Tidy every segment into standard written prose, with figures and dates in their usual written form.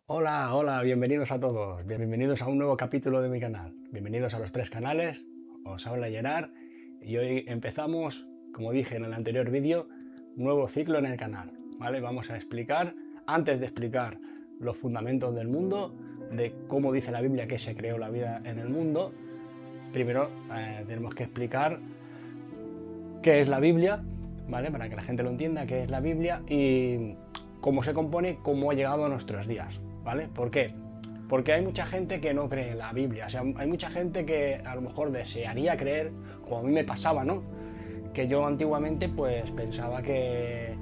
Hola, hola, bienvenidos a todos, bienvenidos a un nuevo capítulo de mi canal, bienvenidos a los tres canales, os habla Gerard y hoy empezamos, como dije en el anterior vídeo, un nuevo ciclo en el canal, ¿vale? Vamos a explicar, antes de explicar los fundamentos del mundo, de cómo dice la Biblia que se creó la vida en el mundo, primero tenemos que explicar qué es la Biblia, ¿vale? Para que la gente lo entienda, qué es la Biblia y cómo se compone, cómo ha llegado a nuestros días, ¿vale? ¿Por qué? Porque hay mucha gente que no cree en la Biblia, o sea, hay mucha gente que a lo mejor desearía creer, como a mí me pasaba, ¿no? Que yo antiguamente pues pensaba que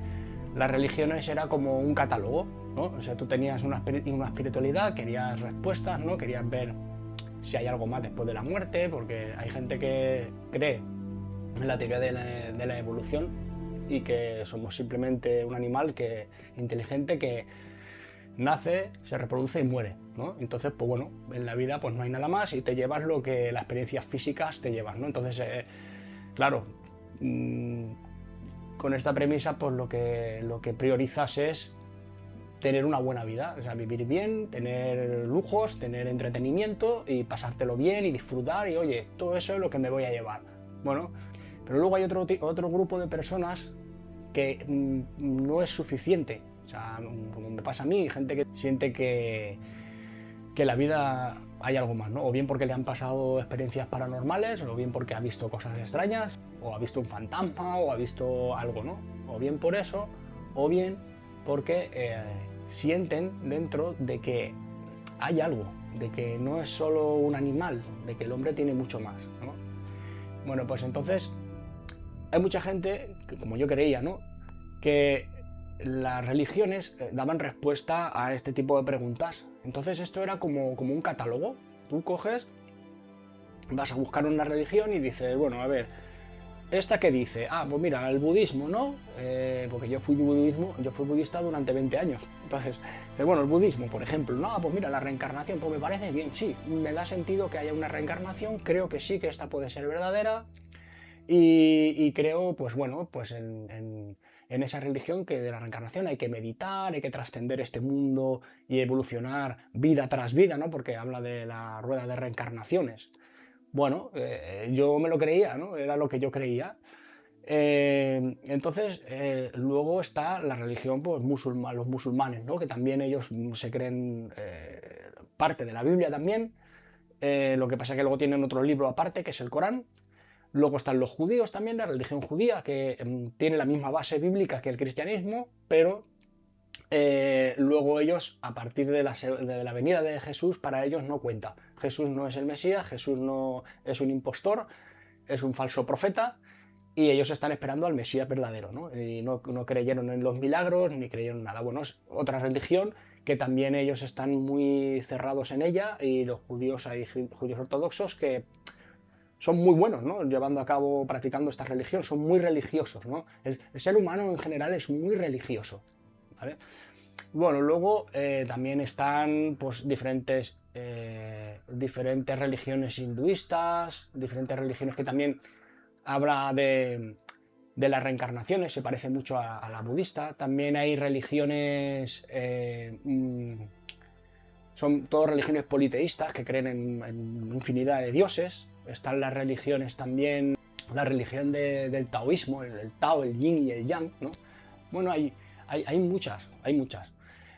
las religiones era como un catálogo, ¿no? O sea, tú tenías una espiritualidad, querías respuestas, ¿no? Querías ver si hay algo más después de la muerte, porque hay gente que cree en la teoría de la evolución y que somos simplemente un animal inteligente que nace, se reproduce y muere, ¿no? Entonces, pues bueno, en la vida pues no hay nada más y te llevas lo que las experiencias físicas te llevan, ¿no? Entonces, claro, mmm, con esta premisa pues lo que priorizas es tener una buena vida, o sea, vivir bien, tener lujos, tener entretenimiento y pasártelo bien y disfrutar y oye, todo eso es lo que me voy a llevar. Bueno, pero luego hay otro grupo de personas que no es suficiente. O sea, como me pasa a mí, gente que siente que la vida hay algo más, ¿no? O bien porque le han pasado experiencias paranormales, o bien porque ha visto cosas extrañas, o ha visto un fantasma, o ha visto algo, ¿no? O bien por eso, o bien porque sienten dentro de que hay algo, de que no es solo un animal, de que el hombre tiene mucho más, ¿no? Bueno, pues entonces hay mucha gente, que, como yo creía, ¿no? Que las religiones daban respuesta a este tipo de preguntas. Entonces esto era como un catálogo. Tú coges, vas a buscar una religión y dices, bueno, a ver, ¿esta qué dice? Ah, pues mira, el budismo, ¿no? Porque yo fui budista durante 20 años. Entonces, bueno, el budismo, por ejemplo, no, pues mira, la reencarnación, pues me parece bien, sí, me da sentido que haya una reencarnación, creo que sí, que esta puede ser verdadera, y creo, pues bueno, pues en esa religión que de la reencarnación hay que meditar, hay que trascender este mundo y evolucionar vida tras vida, ¿no? Porque habla de la rueda de reencarnaciones. Bueno, yo me lo creía, ¿no? Era lo que yo creía. Entonces, luego está la religión, pues los musulmanes, ¿no? Que también ellos se creen parte de la Biblia también. Lo que pasa es que luego tienen otro libro aparte, que es el Corán. Luego están los judíos también, la religión judía, que tiene la misma base bíblica que el cristianismo, pero luego ellos, a partir de la venida de Jesús, para ellos no cuenta. Jesús no es el Mesías, Jesús no es un impostor, es un falso profeta, y ellos están esperando al Mesías verdadero, ¿no? Y no creyeron en los milagros, ni creyeron en nada. Bueno, es otra religión que también ellos están muy cerrados en ella, y los judíos, hay judíos ortodoxos que son muy buenos, ¿no? Llevando a cabo, practicando esta religión, son muy religiosos, ¿no? El ser humano en general es muy religioso, ¿vale? Bueno, luego también están pues diferentes religiones hinduistas, diferentes religiones que también habla de las reencarnaciones, se parece mucho a la budista. También hay religiones, son todas religiones politeístas que creen en infinidad de dioses. Están las religiones también, la religión del taoísmo, el Tao, el Yin y el Yang, ¿no? Bueno, hay muchas, hay muchas.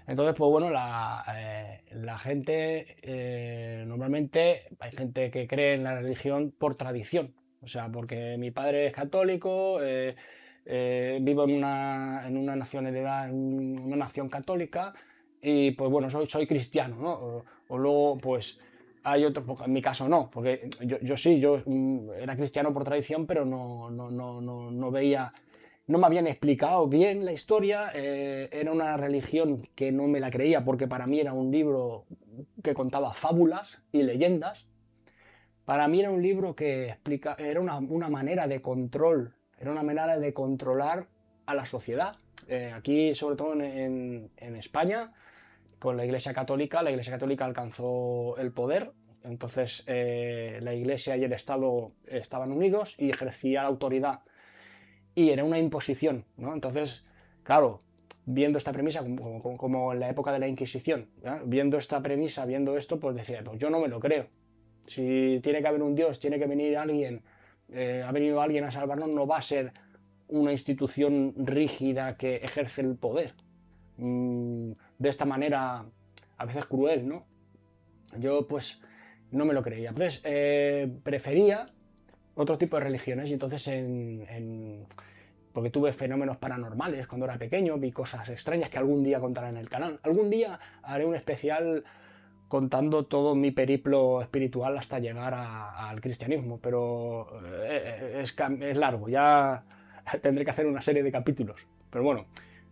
Entonces, pues bueno, la gente, normalmente hay gente que cree en la religión por tradición. O sea, porque mi padre es católico, vivo en una nacionalidad, en una nación católica, y pues bueno, soy cristiano, ¿no? O luego, pues hay otros, en mi caso no, porque yo sí, yo era cristiano por tradición, pero no veía, no me habían explicado bien la historia, era una religión que no me la creía porque para mí era un libro que contaba fábulas y leyendas. Para mí era un libro que era una manera de control, era una manera de controlar a la sociedad. Aquí, sobre todo en España, con la Iglesia Católica alcanzó el poder. Entonces la Iglesia y el Estado estaban unidos y ejercía la autoridad, y era una imposición, ¿no? Entonces, claro, viendo esta premisa, como en la época de la Inquisición, ¿ya? Viendo esta premisa, viendo esto, pues decía, pues yo no me lo creo. Si tiene que haber un Dios, tiene que venir alguien, ha venido alguien a salvarnos, no va a ser una institución rígida que ejerce el poder de esta manera a veces cruel, ¿no? Yo pues no me lo creía. Entonces prefería otro tipo de religiones y entonces porque tuve fenómenos paranormales cuando era pequeño, vi cosas extrañas que algún día contaré en el canal. Algún día haré un especial contando todo mi periplo espiritual hasta llegar al cristianismo, pero es largo, ya tendré que hacer una serie de capítulos. Pero bueno,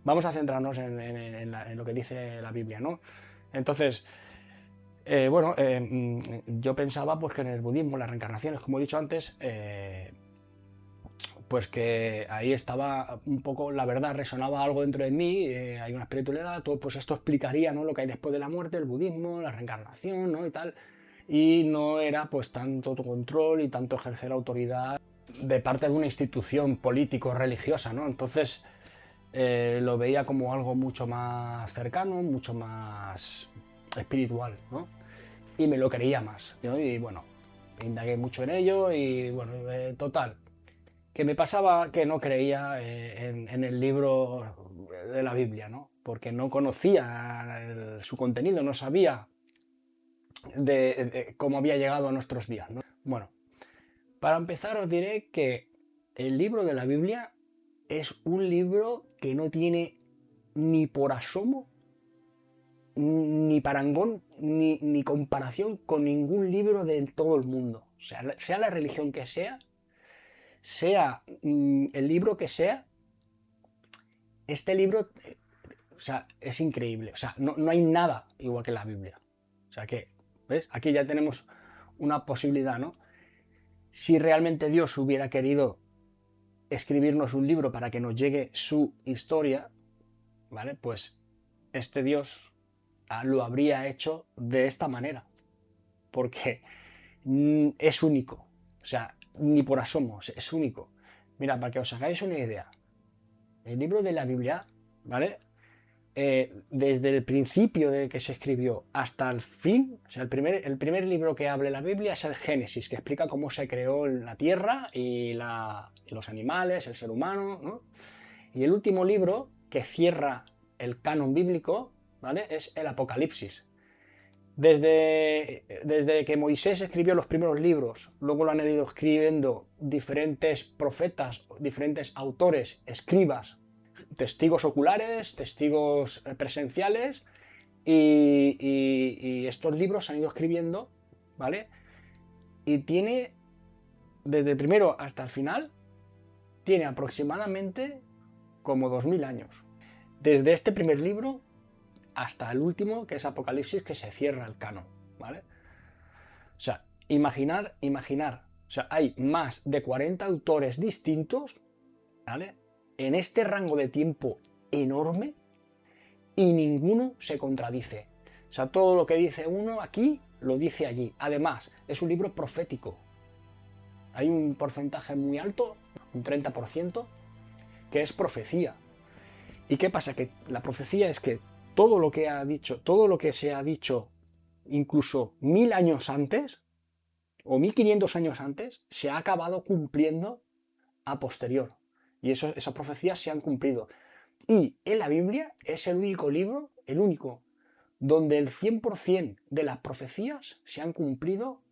vamos a centrarnos en lo que dice la Biblia, ¿no? Entonces, yo pensaba pues, que en el budismo, las reencarnaciones, como he dicho antes, pues que ahí estaba un poco, la verdad, resonaba algo dentro de mí, hay una espiritualidad, todo, pues esto explicaría, ¿no?, lo que hay después de la muerte, el budismo, la reencarnación, ¿no?, y tal, y no era pues tanto control y tanto ejercer autoridad de parte de una institución político-religiosa, ¿no? Entonces lo veía como algo mucho más cercano, mucho más espiritual, ¿no? Y me lo creía más, ¿no? Y bueno, indagué mucho en ello y bueno, total, que me pasaba que no creía en el libro de la Biblia, ¿no? Porque no conocía su contenido, no sabía de cómo había llegado a nuestros días, ¿no? Bueno, para empezar os diré que el libro de la Biblia es un libro que no tiene ni por asomo, ni parangón, ni comparación con ningún libro de todo el mundo. O sea la religión que sea el libro que sea, este libro, o sea, es increíble. O sea, no hay nada igual que la Biblia. O sea que, ¿ves? Aquí ya tenemos una posibilidad, ¿no? Si realmente Dios hubiera querido escribirnos un libro para que nos llegue su historia, ¿vale? Pues este Dios lo habría hecho de esta manera. Porque es único. O sea, ni por asomo, es único. Mira, para que os hagáis una idea, el libro de la Biblia, ¿vale? Desde el principio de que se escribió hasta el fin, o sea, el primer libro que habla la Biblia es el Génesis, que explica cómo se creó la tierra y los animales, el ser humano, ¿no? Y el último libro que cierra el canon bíblico, ¿vale?, es el Apocalipsis. Desde que Moisés escribió los primeros libros, luego lo han ido escribiendo diferentes profetas, diferentes autores, escribas, testigos oculares, testigos presenciales, y estos libros se han ido escribiendo, ¿vale? Y tiene, desde el primero hasta el final, tiene aproximadamente como 2000 años. Desde este primer libro hasta el último, que es Apocalipsis, que se cierra el canon, ¿vale? O sea, imaginar, o sea, hay más de 40 autores distintos, ¿vale?, en este rango de tiempo enorme, y ninguno se contradice. O sea, todo lo que dice uno aquí, lo dice allí. Además, es un libro profético. Hay un porcentaje muy alto, un 30%, que es profecía. ¿Y qué pasa? Que la profecía es que todo lo que ha dicho, todo lo que se ha dicho incluso 1000 años antes o 1500 años antes, se ha acabado cumpliendo a posterior. Y esas profecías se han cumplido. Y en la Biblia es el único libro, el único, donde el 100% de las profecías se han cumplido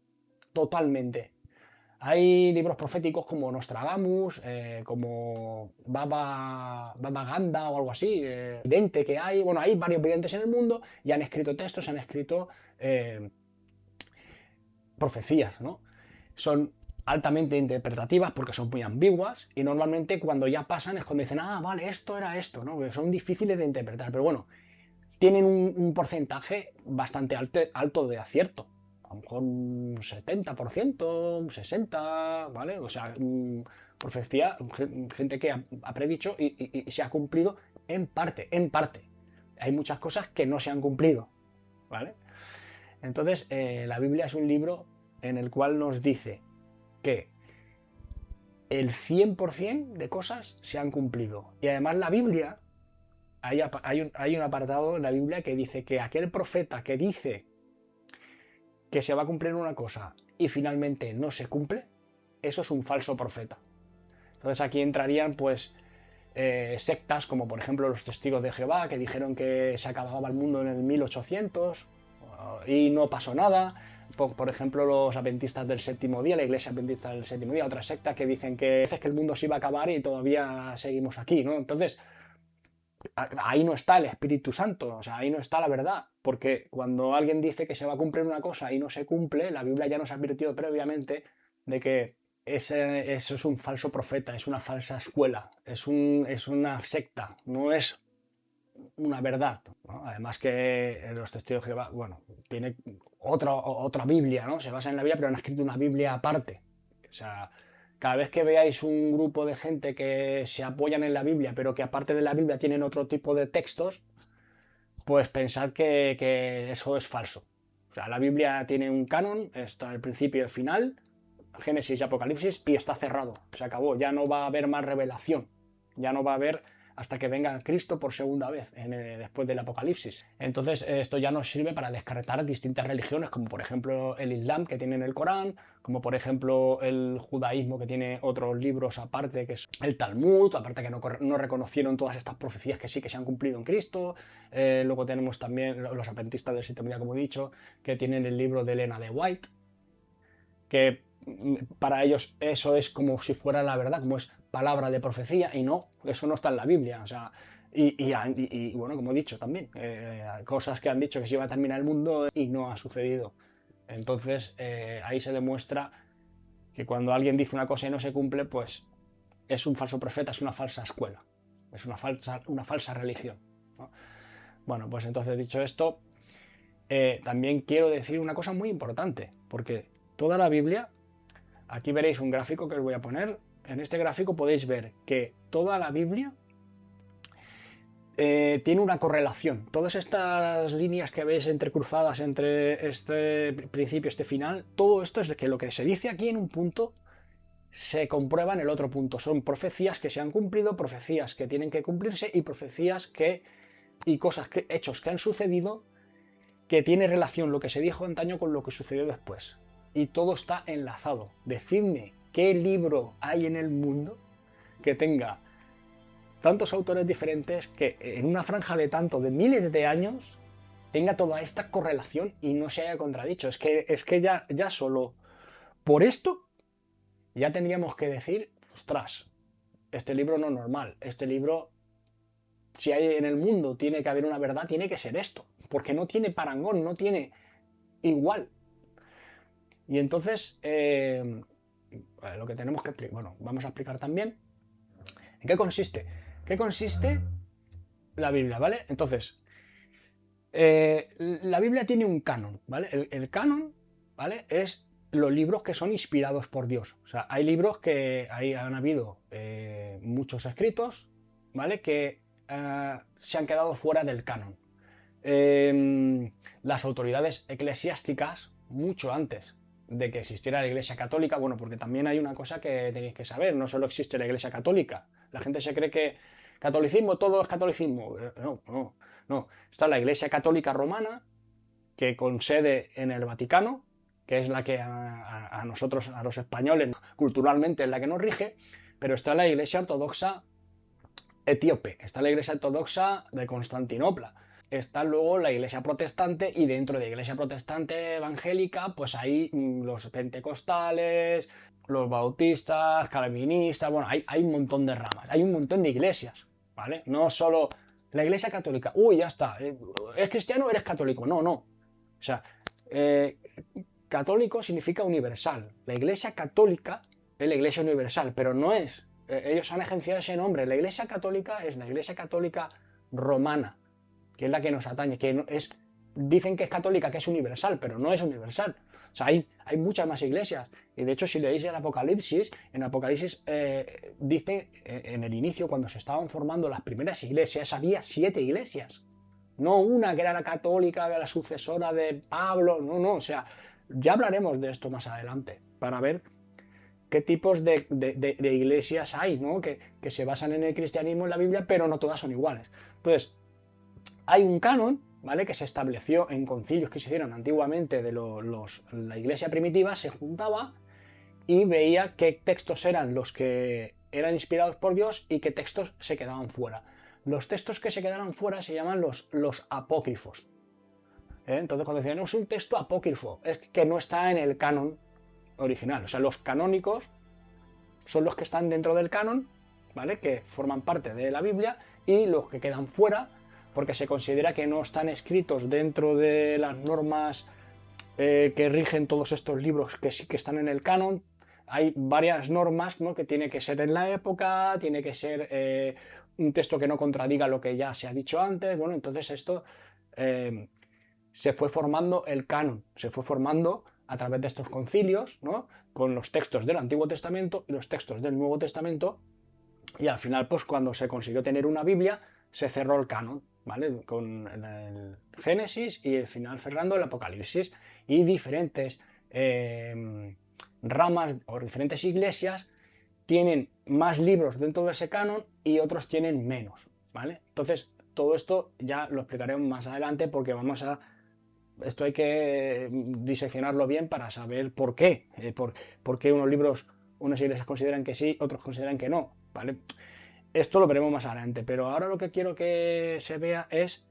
totalmente. Hay libros proféticos como Nostradamus, como Baba Ganda o algo así, vidente que hay. Bueno, hay varios videntes en el mundo y han escrito textos, han escrito profecías, ¿no? Son altamente interpretativas porque son muy ambiguas y normalmente cuando ya pasan es cuando dicen, ah, vale, esto era esto, ¿no? Porque son difíciles de interpretar, pero bueno, tienen un porcentaje bastante alto de acierto. A lo mejor un 70%, un 60%, ¿vale? O sea, profecía, gente que ha predicho y se ha cumplido en parte, en parte. Hay muchas cosas que no se han cumplido, ¿vale? Entonces, la Biblia es un libro en el cual nos dice que el 100% de cosas se han cumplido. Y además la Biblia hay un apartado en la Biblia que dice que aquel profeta que dice que se va a cumplir una cosa y finalmente no se cumple, eso es un falso profeta. Entonces aquí entrarían pues sectas como por ejemplo los testigos de Jehová, que dijeron que se acababa el mundo en el 1800 y no pasó nada. Por ejemplo, los adventistas del séptimo día, la iglesia adventista del séptimo día, otra secta que dicen que el mundo se iba a acabar y todavía seguimos aquí, ¿no? Entonces, ahí no está el Espíritu Santo, o sea, ahí no está la verdad, porque cuando alguien dice que se va a cumplir una cosa y no se cumple, la Biblia ya nos ha advertido previamente de que eso es un falso profeta, es una falsa escuela, es una secta, no es una verdad, ¿no? Además que los testigos de Jehová, bueno, tiene otra Biblia, ¿no? Se basa en la Biblia, pero han escrito una Biblia aparte. O sea, cada vez que veáis un grupo de gente que se apoyan en la Biblia, pero que aparte de la Biblia tienen otro tipo de textos, pues pensad que eso es falso. O sea, la Biblia tiene un canon, está el principio y el final, Génesis y Apocalipsis, y está cerrado. Se acabó, ya no va a haber más revelación. Ya no va a haber hasta que venga Cristo por segunda vez, después del Apocalipsis. Entonces esto ya nos sirve para descartar distintas religiones, como por ejemplo el Islam, que tiene en el Corán, como por ejemplo el judaísmo, que tiene otros libros aparte, que es el Talmud, aparte que no reconocieron todas estas profecías que sí que se han cumplido en Cristo. Luego tenemos también los adventistas del séptimo día, como he dicho, que tienen el libro de Elena de White, que para ellos eso es como si fuera la verdad, como es palabra de profecía, y no, eso no está en la Biblia. O sea, y bueno, como he dicho también, cosas que han dicho que se iba a terminar el mundo y no ha sucedido. Entonces ahí se demuestra que cuando alguien dice una cosa y no se cumple, pues es un falso profeta, es una falsa escuela, es una falsa religión, ¿no? Bueno, pues entonces dicho esto, también quiero decir una cosa muy importante, porque toda la Biblia, aquí veréis un gráfico que os voy a poner. En este gráfico podéis ver que toda la Biblia tiene una correlación. Todas estas líneas que veis entrecruzadas entre este principio y este final, todo esto es que lo que se dice aquí en un punto se comprueba en el otro punto. Son profecías que se han cumplido, profecías que tienen que cumplirse y profecías y hechos que han sucedido, que tiene relación lo que se dijo antaño con lo que sucedió después. Y todo está enlazado. Decidme qué libro hay en el mundo que tenga tantos autores diferentes, que en una franja de miles de años tenga toda esta correlación y no se haya contradicho. Es que ya solo por esto ya tendríamos que decir, ostras, este libro no es normal, este libro, si hay en el mundo tiene que haber una verdad, tiene que ser esto, porque no tiene parangón, no tiene igual. Y entonces, lo que tenemos que explicar, bueno, vamos a explicar también en qué consiste. ¿Qué consiste la Biblia, ¿vale? Entonces, la Biblia tiene un canon, ¿vale? El canon, ¿vale? Es los libros que son inspirados por Dios. O sea, hay libros que ahí han habido muchos escritos, ¿vale? Que se han quedado fuera del canon. Las autoridades eclesiásticas, mucho antes de que existiera la Iglesia Católica, bueno, porque también hay una cosa que tenéis que saber, no solo existe la Iglesia Católica, la gente se cree que catolicismo, todo es catolicismo, no, está la Iglesia Católica Romana, que con sede en el Vaticano, que es la que a nosotros, a los españoles, culturalmente es la que nos rige, pero está la Iglesia Ortodoxa etíope, está la Iglesia Ortodoxa de Constantinopla, está luego la Iglesia Protestante, y dentro de la Iglesia Protestante evangélica pues hay los pentecostales, los bautistas, calvinistas, bueno, hay un montón de ramas, hay un montón de iglesias, ¿vale? No solo la Iglesia Católica, ya está, ¿eres cristiano o eres católico? No, o sea, católico significa universal, la Iglesia Católica es la Iglesia universal, pero no es, ellos han agenciado ese nombre, la Iglesia Católica es la Iglesia Católica Romana, que es la que nos atañe, dicen que es católica, que es universal, pero no es universal. O sea, hay muchas más iglesias. Y de hecho, si leéis el Apocalipsis, en Apocalipsis dice, en el inicio, cuando se estaban formando las primeras iglesias, había 7 iglesias. No una que era la católica, la sucesora de Pablo, no, o sea, ya hablaremos de esto más adelante, para ver qué tipos de iglesias hay, ¿no? Que se basan en el cristianismo, en la Biblia, pero no todas son iguales. Entonces, hay un canon, ¿vale? Que se estableció en concilios que se hicieron antiguamente de la iglesia primitiva, se juntaba y veía qué textos eran los que eran inspirados por Dios y qué textos se quedaban fuera. Los textos que se quedaran fuera se llaman los apócrifos. Entonces, cuando decían, no, es un texto apócrifo, es que no está en el canon original. O sea, los canónicos son los que están dentro del canon, ¿vale? Que forman parte de la Biblia, y los que quedan fuera, porque se considera que no están escritos dentro de las normas que rigen todos estos libros que sí que están en el canon. Hay varias normas, ¿no? Que tiene que ser en la época, tiene que ser un texto que no contradiga lo que ya se ha dicho antes. Bueno, entonces esto se fue formando el canon, se fue formando a través de estos concilios, ¿no? Con los textos del Antiguo Testamento y los textos del Nuevo Testamento, y al final, pues cuando se consiguió tener una Biblia, se cerró el canon, ¿vale? Con el Génesis y el final cerrando el Apocalipsis, y diferentes ramas o diferentes iglesias tienen más libros dentro de ese canon y otros tienen menos, ¿vale? Entonces, todo esto ya lo explicaremos más adelante, porque esto hay que diseccionarlo bien para saber por qué. Por qué unos libros, unas iglesias consideran que sí, otros consideran que no, ¿vale? Esto lo veremos más adelante, pero ahora lo que quiero que se vea es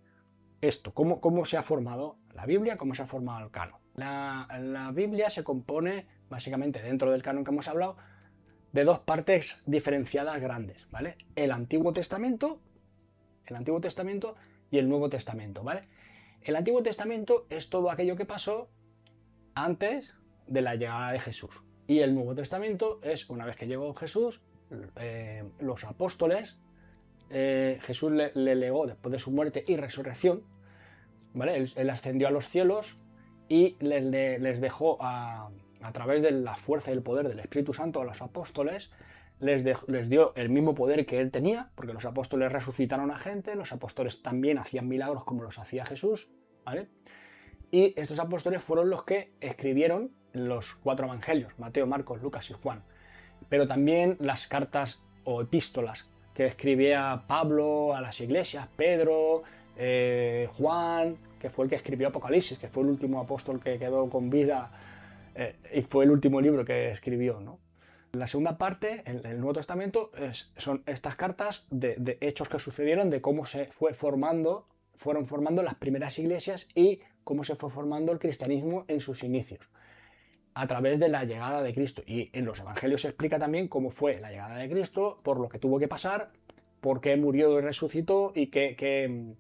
esto, cómo se ha formado la Biblia, cómo se ha formado el canon. La Biblia se compone, básicamente, dentro del canon que hemos hablado, de dos partes diferenciadas grandes, ¿vale? El Antiguo Testamento y el Nuevo Testamento, ¿vale? El Antiguo Testamento es todo aquello que pasó antes de la llegada de Jesús. Y el Nuevo Testamento es, una vez que llegó Jesús, los apóstoles, Jesús le legó después de su muerte y resurrección, ¿vale? Él ascendió a los cielos y les dejó a través de la fuerza y el poder del Espíritu Santo a los apóstoles, les dio el mismo poder que él tenía, porque los apóstoles resucitaron a gente, los apóstoles también hacían milagros como los hacía Jesús, ¿vale? Y estos apóstoles fueron los que escribieron los 4 evangelios, Mateo, Marcos, Lucas y Juan. Pero también las cartas o epístolas que escribía Pablo a las iglesias, Pedro, Juan, que fue el que escribió Apocalipsis, que fue el último apóstol que quedó con vida, y fue el último libro que escribió, ¿no? La segunda parte, el Nuevo Testamento, son estas cartas de hechos que sucedieron, de cómo fueron formando las primeras iglesias y cómo se fue formando el cristianismo en sus inicios, a través de la llegada de Cristo. Y en los evangelios se explica también cómo fue la llegada de Cristo, por lo que tuvo que pasar, por qué murió y resucitó, y qué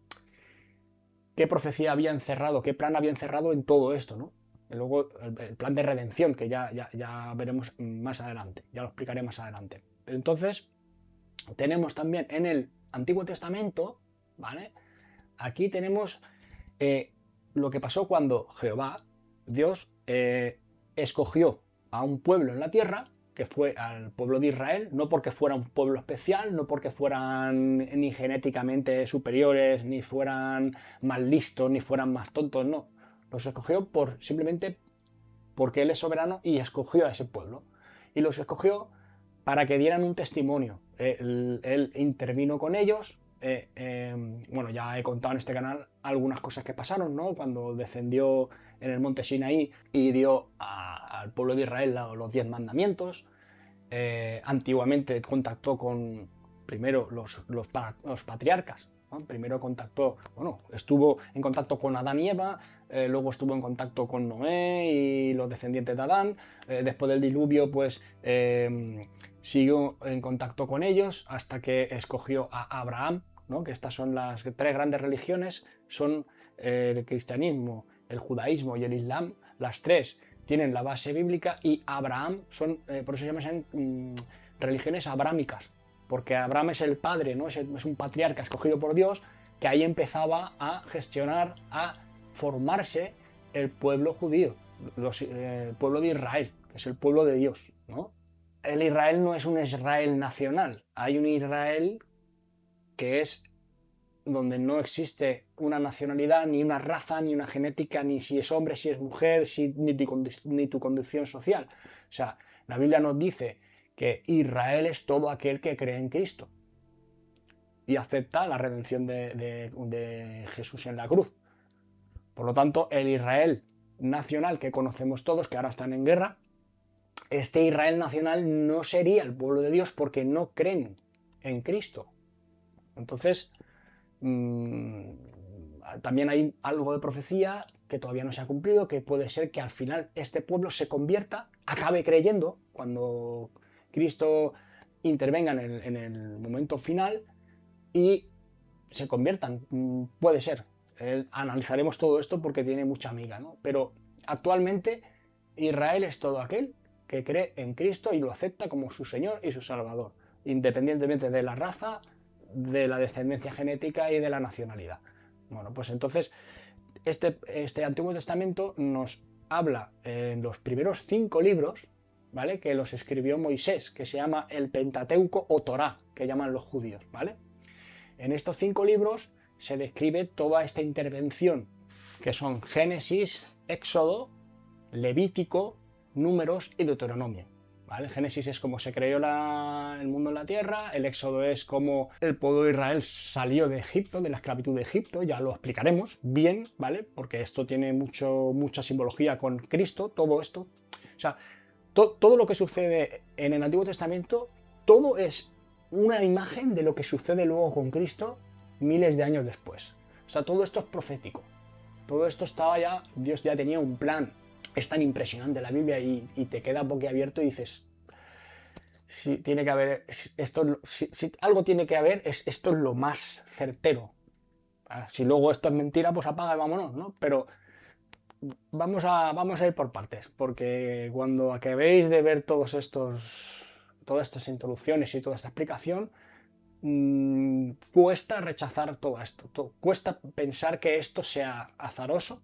profecía había encerrado, qué plan había encerrado en todo esto, ¿no? Y luego el plan de redención, que ya veremos más adelante, ya lo explicaré más adelante. Pero entonces, tenemos también en el Antiguo Testamento, ¿vale? Aquí tenemos lo que pasó cuando Jehová, Dios, escogió a un pueblo en la tierra, que fue al pueblo de Israel, no porque fuera un pueblo especial, no porque fueran ni genéticamente superiores, ni fueran más listos, ni fueran más tontos, no. Los escogió simplemente porque Él es soberano y escogió a ese pueblo. Y los escogió para que dieran un testimonio. Él intervino con ellos. Bueno, ya he contado en este canal algunas cosas que pasaron, ¿no? Cuando descendió en el monte Sinaí y dio al pueblo de Israel los 10 mandamientos. Antiguamente contactó con primero los patriarcas, ¿no? Primero estuvo en contacto con Adán y Eva, luego estuvo en contacto con Noé y los descendientes de Adán. Después del diluvio, pues siguió en contacto con ellos hasta que escogió a Abraham, ¿no? Que estas son las 3 grandes religiones, son el cristianismo, el judaísmo y el islam. Las 3 tienen la base bíblica, y Abraham por eso se llaman religiones abrámicas, porque Abraham es el padre, ¿no? Es un patriarca escogido por Dios, que ahí empezaba a gestionar, a formarse el pueblo judío, el pueblo de Israel, que es el pueblo de Dios, ¿no? El Israel no es un Israel nacional, hay un Israel que es donde no existe una nacionalidad, ni una raza, ni una genética, ni si es hombre, si es mujer, ni tu condición social. O sea, La Biblia nos dice que Israel es todo aquel que cree en Cristo y acepta la redención de Jesús en la cruz. Por lo tanto, el Israel nacional que conocemos todos, que ahora están en guerra, este Israel nacional no sería el pueblo de Dios porque no creen en Cristo. Entonces, también hay algo de profecía que todavía no se ha cumplido, que puede ser que al final este pueblo se convierta, acabe creyendo, cuando Cristo intervenga en el momento final, y se conviertan. Puede ser. Analizaremos todo esto porque tiene mucha amiga, ¿no? Pero actualmente Israel es todo aquel que cree en Cristo y lo acepta como su Señor y su Salvador, independientemente de la raza, de la descendencia genética y de la nacionalidad. Bueno, pues entonces este Antiguo Testamento nos habla en los primeros 5 libros, ¿vale?, que los escribió Moisés, que se llama el Pentateuco o Torá, que llaman los judíos, ¿vale? En estos 5 libros se describe toda esta intervención, que son Génesis, Éxodo, Levítico, Números y Deuteronomio. ¿Vale? Génesis es cómo se creó el mundo en la tierra, el Éxodo es cómo el pueblo de Israel salió de Egipto, de la esclavitud de Egipto, ya lo explicaremos bien, ¿vale? Porque esto tiene mucha simbología con Cristo, todo esto. O sea, todo lo que sucede en el Antiguo Testamento, todo es una imagen de lo que sucede luego con Cristo miles de años después. O sea, todo esto es profético. Todo esto estaba ya, Dios ya tenía un plan. Es tan impresionante la Biblia y te queda boquiabierto y dices, si tiene que haber, esto, si algo tiene que haber, esto es lo más certero. Si luego esto es mentira, pues apaga y vámonos, ¿no? Pero vamos a ir por partes, porque cuando acabéis de ver todas estas introducciones y toda esta explicación, cuesta rechazar todo esto, cuesta pensar que esto sea azaroso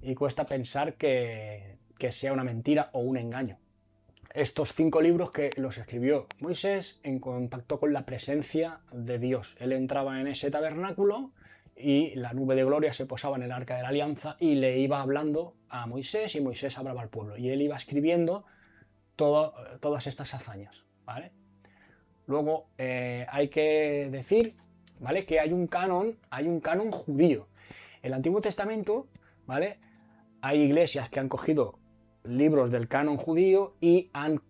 y cuesta pensar que sea una mentira o un engaño. Estos 5 libros que los escribió Moisés en contacto con la presencia de Dios. Él entraba en ese tabernáculo y la nube de gloria se posaba en el arca de la alianza y le iba hablando a Moisés y Moisés hablaba al pueblo. Y él iba escribiendo todas estas hazañas, ¿vale? Luego hay que decir, ¿vale?, que hay un canon judío. El Antiguo Testamento, ¿vale?, hay iglesias que han cogido libros del canon judío y han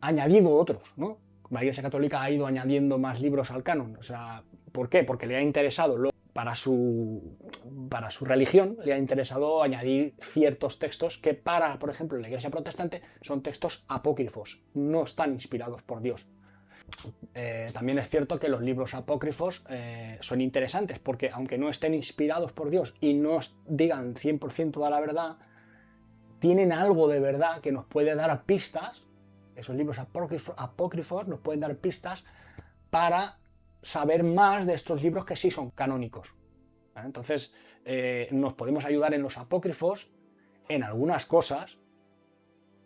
añadido otros, ¿no? La Iglesia Católica ha ido añadiendo más libros al canon. O sea, ¿por qué? Porque le ha interesado para su religión, le ha interesado añadir ciertos textos que por ejemplo, la Iglesia Protestante son textos apócrifos, no están inspirados por Dios. También es cierto que los libros apócrifos son interesantes porque aunque no estén inspirados por Dios y no digan 100% toda la verdad, tienen algo de verdad que nos puede dar pistas. Esos libros apócrifos nos pueden dar pistas para saber más de estos libros que sí son canónicos. Entonces nos podemos ayudar en los apócrifos en algunas cosas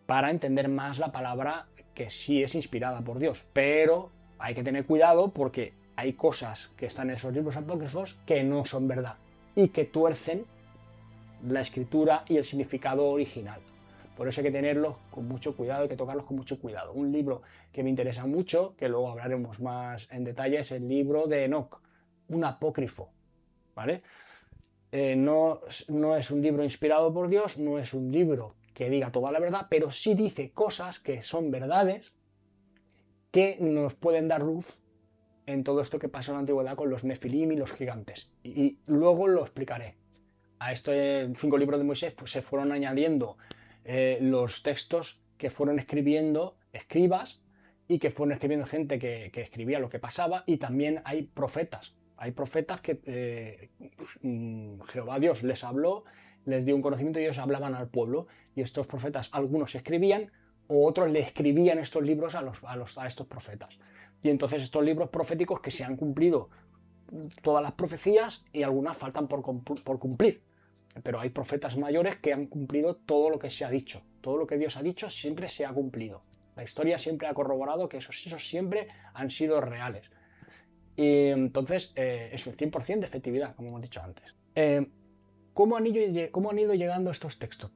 para entender más la palabra que sí es inspirada por Dios, pero hay que tener cuidado porque hay cosas que están en esos libros apócrifos que no son verdad y que tuercen la escritura y el significado original. Por eso hay que tenerlos con mucho cuidado, hay que tocarlos con mucho cuidado. Un libro que me interesa mucho, que luego hablaremos más en detalle, es el libro de Enoc, un apócrifo, ¿vale? No es un libro inspirado por Dios, no es un libro que diga toda la verdad, pero sí dice cosas que son verdades que nos pueden dar luz en todo esto que pasó en la antigüedad con los nefilim y los gigantes. Y luego lo explicaré. A estos 5 libros de Moisés pues, se fueron añadiendo los textos que fueron escribiendo escribas y que fueron escribiendo gente que escribía lo que pasaba, y también hay profetas. Hay profetas que Jehová Dios les habló, les dio un conocimiento y ellos hablaban al pueblo, y estos profetas, algunos escribían o otros le escribían estos libros a estos profetas. Y entonces estos libros proféticos que se han cumplido todas las profecías y algunas faltan por cumplir. Pero hay profetas mayores que han cumplido todo lo que se ha dicho. Todo lo que Dios ha dicho siempre se ha cumplido. La historia siempre ha corroborado que esos siempre han sido reales. Y entonces es un 100% de efectividad, como hemos dicho antes. ¿Cómo han ido llegando estos textos?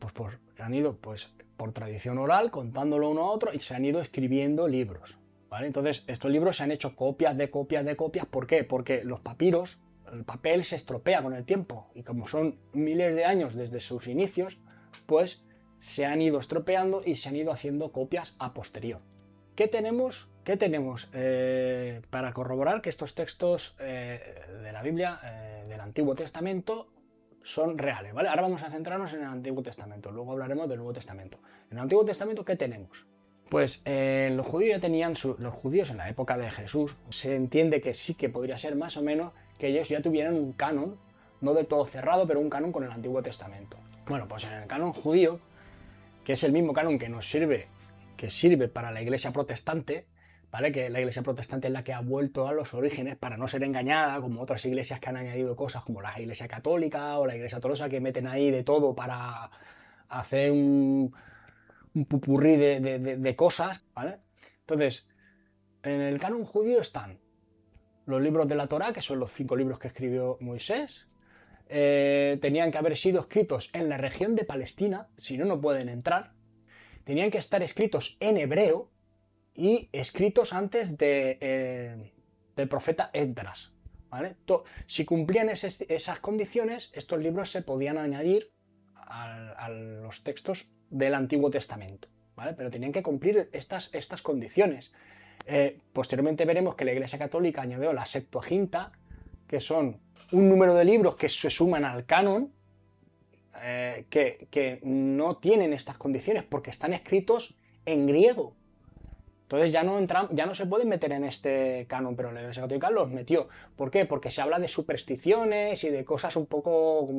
Han ido por tradición oral, contándolo uno a otro, y se han ido escribiendo libros, ¿vale? Entonces, estos libros se han hecho copias de copias de copias. ¿Por qué? Porque los papiros, el papel se estropea con el tiempo, y como son miles de años desde sus inicios, pues se han ido estropeando y se han ido haciendo copias a posterior. ¿Qué tenemos para corroborar que estos textos de la Biblia, del Antiguo Testamento, son reales, ¿vale? Ahora vamos a centrarnos en el Antiguo Testamento, luego hablaremos del Nuevo Testamento. En el Antiguo Testamento, ¿qué tenemos? Pues los judíos ya tenían, los judíos en la época de Jesús, se entiende que sí que podría ser más o menos que ellos ya tuvieran un canon, no del todo cerrado, pero un canon con el Antiguo Testamento. Bueno, pues en el canon judío, que es el mismo canon que sirve para la Iglesia protestante, ¿vale? Que la Iglesia protestante es la que ha vuelto a los orígenes para no ser engañada, como otras iglesias que han añadido cosas como la Iglesia Católica o la Iglesia Ortodoxa, que meten ahí de todo para hacer un pupurrí de cosas, ¿vale? Entonces, en el canon judío están los libros de la Torá, que son los 5 libros que escribió Moisés. Tenían que haber sido escritos en la región de Palestina, si no, no pueden entrar. Tenían que estar escritos en hebreo y escritos antes del profeta Esdras, ¿vale? Si cumplían esas condiciones, estos libros se podían añadir a los textos del Antiguo Testamento, ¿vale? Pero tenían que cumplir estas condiciones. Posteriormente veremos que la Iglesia Católica añadió la Septuaginta, que son un número de libros que se suman al canon, que no tienen estas condiciones porque están escritos en griego. Entonces ya no se pueden meter en este canon, pero la Iglesia Católica los metió. ¿Por qué? Porque se habla de supersticiones y de cosas un poco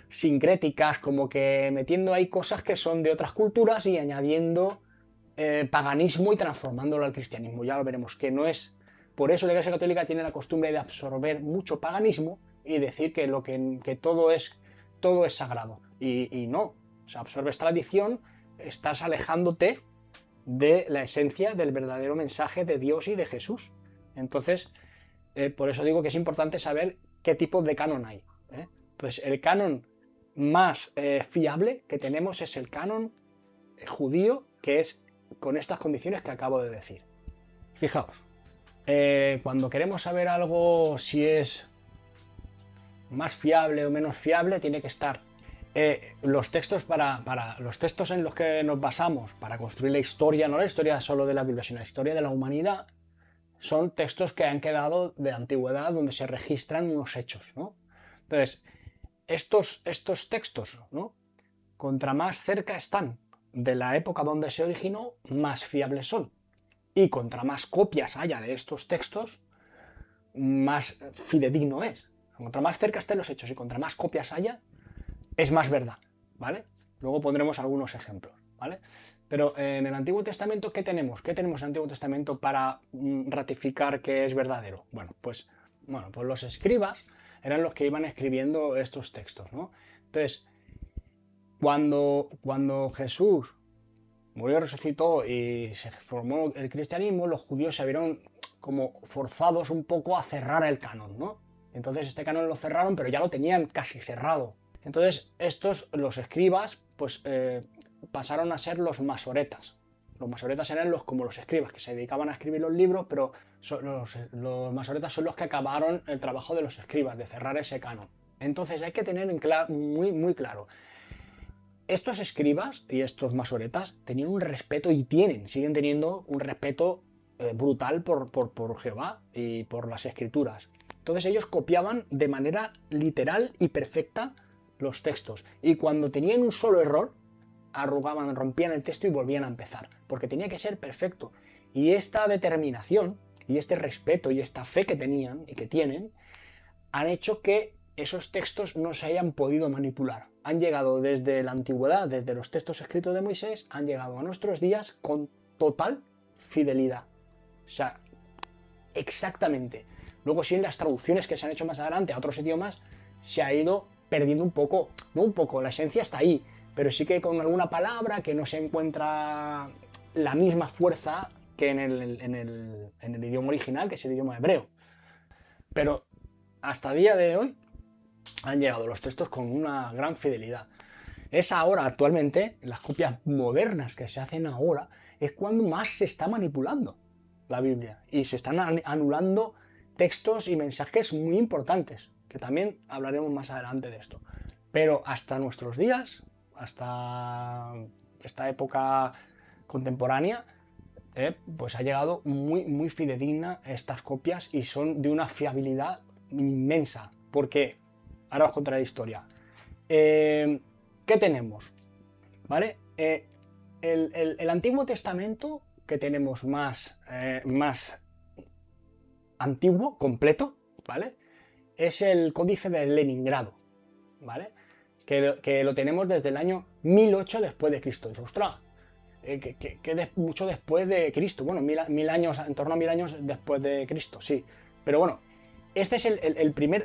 sincréticas, como que metiendo ahí cosas que son de otras culturas y añadiendo paganismo y transformándolo al cristianismo. Ya lo veremos, que no es... Por eso la Iglesia Católica tiene la costumbre de absorber mucho paganismo y decir que todo es sagrado. Y no, o sea, absorbes tradición, estás alejándote de la esencia del verdadero mensaje de Dios y de Jesús. Entonces, por eso digo que es importante saber qué tipo de canon hay, ¿eh? Entonces, el canon más fiable que tenemos es el canon judío, que es con estas condiciones que acabo de decir. Fijaos, cuando queremos saber algo, si es más fiable o menos fiable, tiene que estar los textos los textos en los que nos basamos para construir la historia, no la historia solo de la Biblia, sino la historia de la humanidad, son textos que han quedado de la antigüedad, donde se registran unos hechos, ¿no? Entonces, estos textos, ¿no?, contra más cerca están de la época donde se originó, más fiables son. Y contra más copias haya de estos textos, más fidedigno es. Contra más cerca estén los hechos y contra más copias haya, es más verdad, ¿vale? Luego pondremos algunos ejemplos, ¿vale? Pero en el Antiguo Testamento, ¿qué tenemos? ¿Qué tenemos en el Antiguo Testamento para ratificar que es verdadero? Bueno, pues los escribas eran los que iban escribiendo estos textos, ¿no? Entonces, cuando Jesús murió, resucitó y se formó el cristianismo, los judíos se vieron como forzados un poco a cerrar el canon, ¿no? Entonces este canon lo cerraron, pero ya lo tenían casi cerrado. Entonces los escribas, pues pasaron a ser los masoretas. Los masoretas eran como los escribas, que se dedicaban a escribir los libros, pero los masoretas son los que acabaron el trabajo de los escribas, de cerrar ese canon. Entonces hay que tener muy, muy claro. Estos escribas y estos masoretas tenían un respeto y siguen teniendo un respeto brutal por Jehová y por las escrituras. Entonces ellos copiaban de manera literal y perfecta los textos. Y cuando tenían un solo error, arrugaban, rompían el texto y volvían a empezar. Porque tenía que ser perfecto. Y esta determinación y este respeto y esta fe que tenían y que tienen han hecho que esos textos no se hayan podido manipular. Han llegado desde la antigüedad, desde los textos escritos de Moisés, han llegado a nuestros días con total fidelidad. O sea, exactamente. Luego sí, en las traducciones que se han hecho más adelante a otros idiomas se ha ido perdiendo un poco, no un poco, la esencia está ahí, pero sí que con alguna palabra que no se encuentra la misma fuerza que en el idioma original, que es el idioma hebreo. Pero hasta el día de hoy han llegado los textos con una gran fidelidad. Es ahora, actualmente, las copias modernas que se hacen ahora, es cuando más se está manipulando la Biblia y se están anulando textos y mensajes muy importantes, que también hablaremos más adelante de esto. Pero hasta nuestros días, hasta esta época contemporánea, pues ha llegado muy fidedigna estas copias y son de una fiabilidad inmensa. Porque, ahora os contaré la historia. ¿Qué tenemos? ¿Vale? El Antiguo Testamento que tenemos más antiguo, completo, ¿vale? Es el Códice de Leningrado, ¿vale? Que lo tenemos desde el año 1008 después de Cristo. Dice, ostras, mucho después de Cristo. Bueno, mil años, en torno a 1000 años después de Cristo, sí. Pero bueno, este es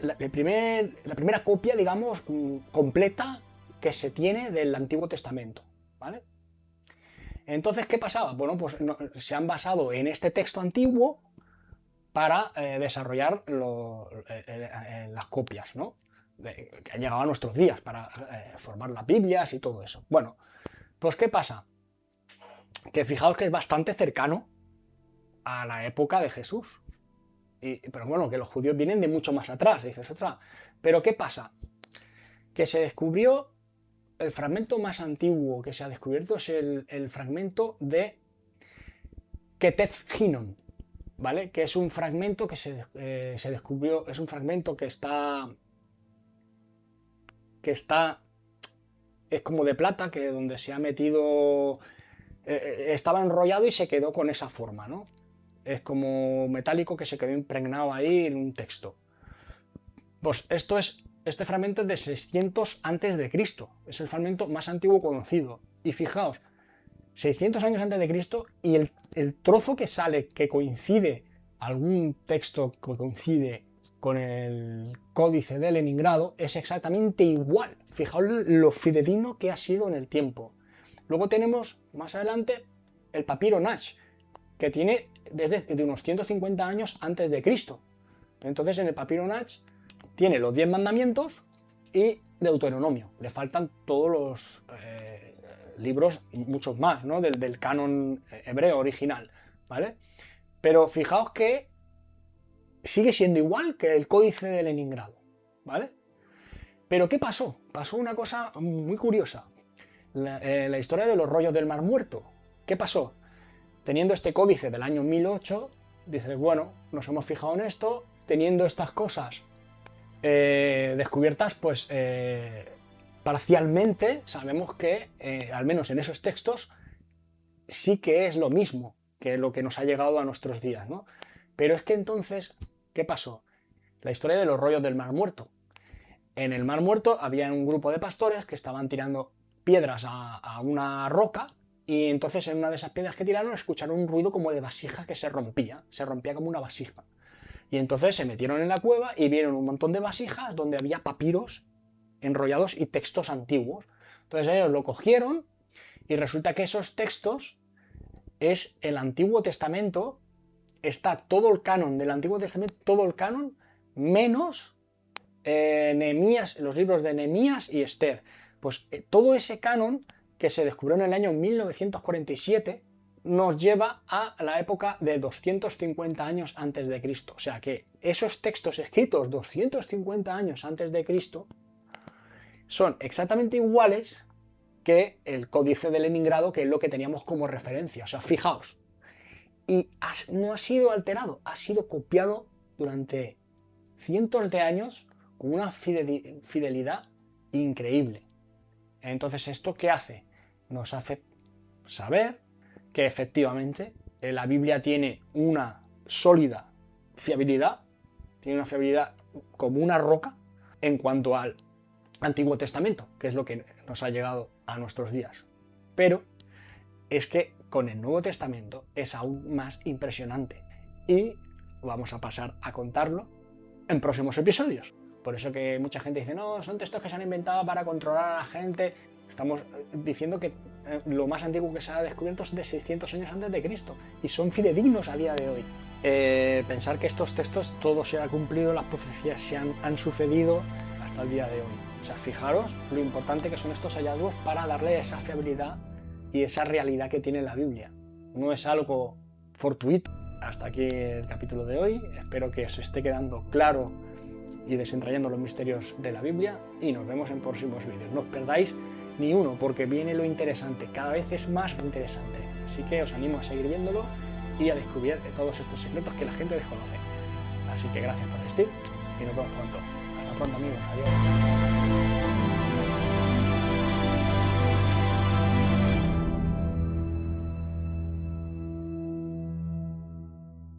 la primera copia, digamos, completa que se tiene del Antiguo Testamento, ¿vale? Entonces, ¿qué pasaba? Bueno, pues se han basado en este texto antiguo para desarrollar las copias, ¿no? Que han llegado a nuestros días para formar las Biblias y todo eso. Bueno, pues ¿qué pasa? Que fijaos que es bastante cercano a la época de Jesús. Pero bueno, que los judíos vienen de mucho más atrás, dices, otra. Pero ¿qué pasa? Que se descubrió, el fragmento más antiguo que se ha descubierto es el fragmento de Ketef Hinnom, ¿vale? Que es un fragmento que se descubrió, es un fragmento que está es como de plata, que donde se ha metido, estaba enrollado y se quedó con esa forma, ¿no? Es como metálico que se quedó impregnado ahí en un texto. Pues este fragmento es de 600 antes de Cristo, es el fragmento más antiguo conocido. Y fijaos, 600 años antes de Cristo, y el trozo que sale, que coincide, algún texto que coincide con el Códice de Leningrado, es exactamente igual. Fijaos lo fidedigno que ha sido en el tiempo. Luego tenemos, más adelante, el papiro Nash, que tiene desde unos 150 años antes de Cristo. Entonces, en el papiro Nash tiene los 10 mandamientos y Deuteronomio. Le faltan todos los libros, muchos más, ¿no? del canon hebreo original, ¿vale? Pero fijaos que sigue siendo igual que el Códice de Leningrado, ¿vale? Pero ¿qué pasó? Pasó una cosa muy curiosa. La historia de los rollos del Mar Muerto. ¿Qué pasó? Teniendo este códice del año 1008, dices, bueno, nos hemos fijado en esto, teniendo estas cosas descubiertas, pues parcialmente sabemos que, al menos en esos textos, sí que es lo mismo que lo que nos ha llegado a nuestros días, ¿no? Pero es que entonces, ¿qué pasó? La historia de los rollos del Mar Muerto. En el Mar Muerto había un grupo de pastores que estaban tirando piedras a una roca, y entonces en una de esas piedras que tiraron escucharon un ruido como de vasija que se rompía como una vasija. Y entonces se metieron en la cueva y vieron un montón de vasijas donde había papiros enrollados y textos antiguos. Entonces ellos lo cogieron y resulta que esos textos es el Antiguo Testamento, está todo el canon del Antiguo Testamento, todo el canon, menos Nehemías, los libros de Nehemías y Esther. Pues todo ese canon que se descubrió en el año 1947 nos lleva a la época de 250 años antes de Cristo. O sea que esos textos escritos 250 años antes de Cristo son exactamente iguales que el Códice de Leningrado, que es lo que teníamos como referencia. O sea, fijaos. Y no ha sido alterado, ha sido copiado durante cientos de años con una fidelidad increíble. Entonces, ¿esto qué hace? Nos hace saber que efectivamente la Biblia tiene una sólida fiabilidad, tiene una fiabilidad como una roca en cuanto al Antiguo Testamento, que es lo que nos ha llegado a nuestros días. Pero es que con el Nuevo Testamento es aún más impresionante y vamos a pasar a contarlo en próximos episodios. Por eso que mucha gente dice, no, son textos que se han inventado para controlar a la gente. Estamos diciendo que lo más antiguo que se ha descubierto es de 600 años antes de Cristo y son fidedignos a día de hoy. Pensar que estos textos todo se ha cumplido, las profecías se han sucedido, hasta el día de hoy. O sea, fijaros lo importante que son estos hallazgos para darle esa fiabilidad y esa realidad que tiene la Biblia. No es algo fortuito. Hasta aquí el capítulo de hoy. Espero que os esté quedando claro y desentrañando los misterios de la Biblia, y nos vemos en próximos vídeos. No os perdáis ni uno, porque viene lo interesante, cada vez es más interesante. Así que os animo a seguir viéndolo y a descubrir todos estos secretos que la gente desconoce. Así que gracias por asistir y nos vemos pronto. Hasta pronto, amigos. Adiós.